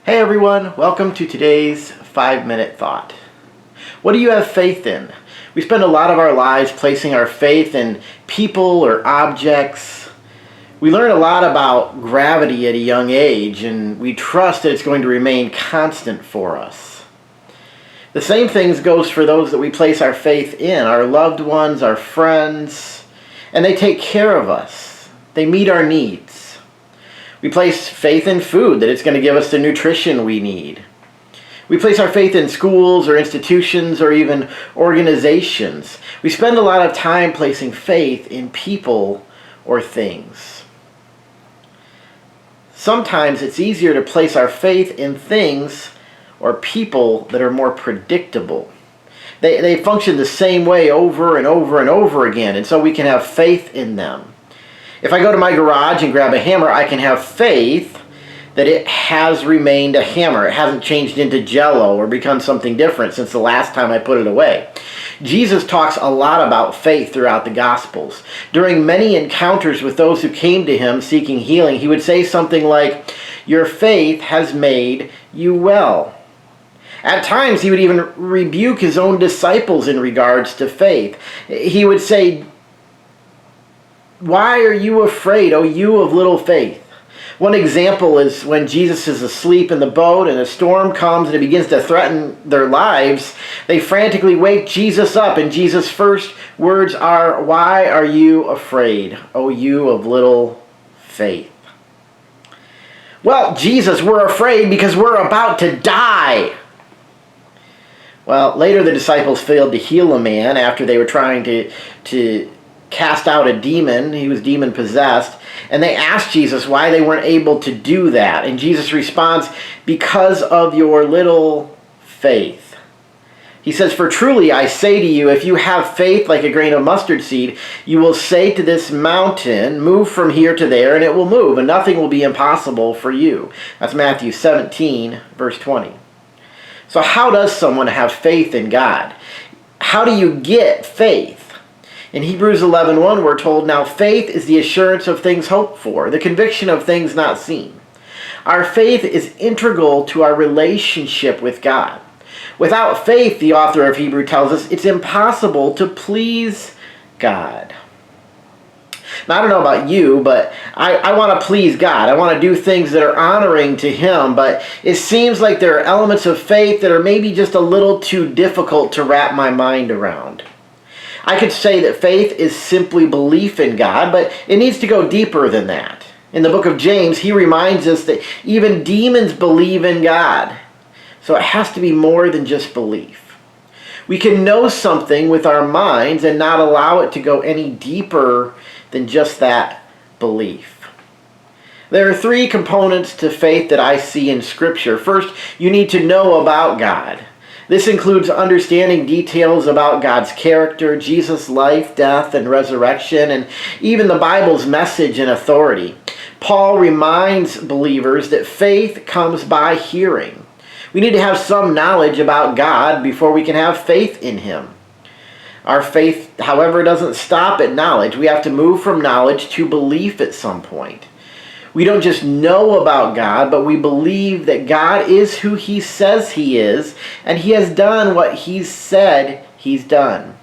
Hey everyone, welcome to today's 5-minute thought. What do you have faith in? We spend a lot of our lives placing our faith in people or objects. We learn a lot about gravity at a young age, and we trust that it's going to remain constant for us. The same thing goes for those that we place our faith in, our loved ones, our friends, and they take care of us. They meet our needs. We place faith in food, that it's going to give us the nutrition we need. We place our faith in schools or institutions or even organizations. We spend a lot of time placing faith in people or things. Sometimes it's easier to place our faith in things or people that are more predictable. They function the same way over and over and over again, and so we can have faith in them. If I go to my garage and grab a hammer, I can have faith that it has remained a hammer. It hasn't changed into Jell-O or become something different since the last time I put it away. Jesus talks a lot about faith throughout the Gospels. During many encounters with those who came to him seeking healing, he would say something like, "Your faith has made you well." At times, he would even rebuke his own disciples in regards to faith. He would say, "Why are you afraid, O you of little faith?" One example is when Jesus is asleep in the boat and a storm comes and it begins to threaten their lives. They frantically wake Jesus up, and Jesus' first words are, "Why are you afraid, O you of little faith?" Well, Jesus, we're afraid because we're about to die. Well, later the disciples failed to heal a man after they were trying to cast out a demon. He was demon possessed, and they asked Jesus why they weren't able to do that, and Jesus responds, "Because of your little faith." He says, "For truly I say to you, if you have faith like a grain of mustard seed, you will say to this mountain, 'Move from here to there,' and it will move, and nothing will be impossible for you." That's Matthew 17, verse 20. So how does someone have faith in God? How do you get faith? In Hebrews 11:1, we're told, "Now faith is the assurance of things hoped for, the conviction of things not seen." Our faith is integral to our relationship with God. Without faith, the author of Hebrews tells us, it's impossible to please God. Now, I don't know about you, but I want to please God. I want to do things that are honoring to Him, but it seems like there are elements of faith that are maybe just a little too difficult to wrap my mind around. I could say that faith is simply belief in God, but it needs to go deeper than that. In the book of James, he reminds us that even demons believe in God. So it has to be more than just belief. We can know something with our minds and not allow it to go any deeper than just that belief. There are 3 components to faith that I see in Scripture. First, you need to know about God. This includes understanding details about God's character, Jesus' life, death, and resurrection, and even the Bible's message and authority. Paul reminds believers that faith comes by hearing. We need to have some knowledge about God before we can have faith in Him. Our faith, however, doesn't stop at knowledge. We have to move from knowledge to belief at some point. We don't just know about God, but we believe that God is who He says He is, and He has done what He said He's done.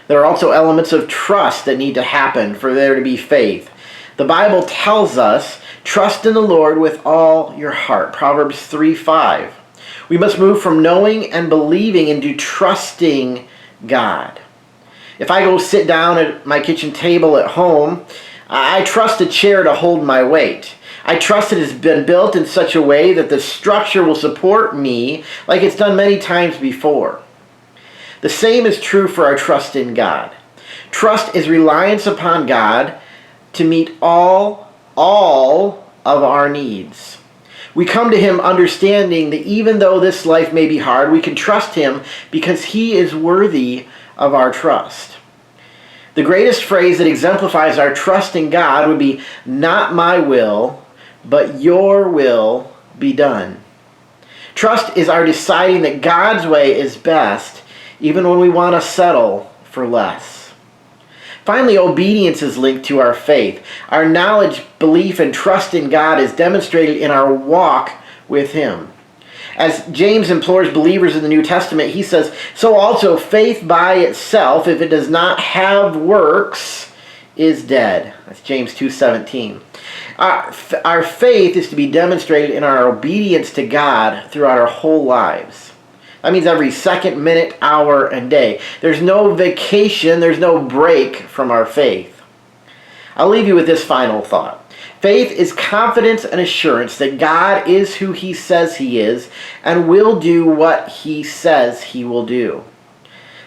There are also elements of trust that need to happen for there to be faith. The Bible tells us, "Trust in the Lord with all your heart," Proverbs 3:5. We must move from knowing and believing into trusting God. If I go sit down at my kitchen table at home, I trust a chair to hold my weight. I trust it has been built in such a way that the structure will support me like it's done many times before. The same is true for our trust in God. Trust is reliance upon God to meet all of our needs. We come to Him understanding that even though this life may be hard, we can trust Him because He is worthy of our trust. The greatest phrase that exemplifies our trust in God would be, "Not my will, but your will be done." Trust is our deciding that God's way is best, even when we want to settle for less. Finally, obedience is linked to our faith. Our knowledge, belief, and trust in God is demonstrated in our walk with him. As James implores believers in the New Testament, he says, so also faith by itself, if it does not have works, is dead. That's James 2:17. Our faith is to be demonstrated in our obedience to God throughout our whole lives. That means every second, minute, hour, and day. There's no vacation, there's no break from our faith. I'll leave you with this final thought. Faith is confidence and assurance that God is who he says he is and will do what he says he will do.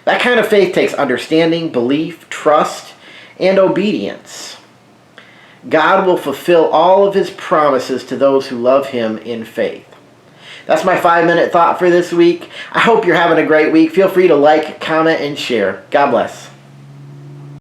That kind of faith takes understanding, belief, trust, and obedience. God will fulfill all of his promises to those who love him in faith. That's my 5-minute thought for this week. I hope you're having a great week. Feel free to like, comment, and share. God bless.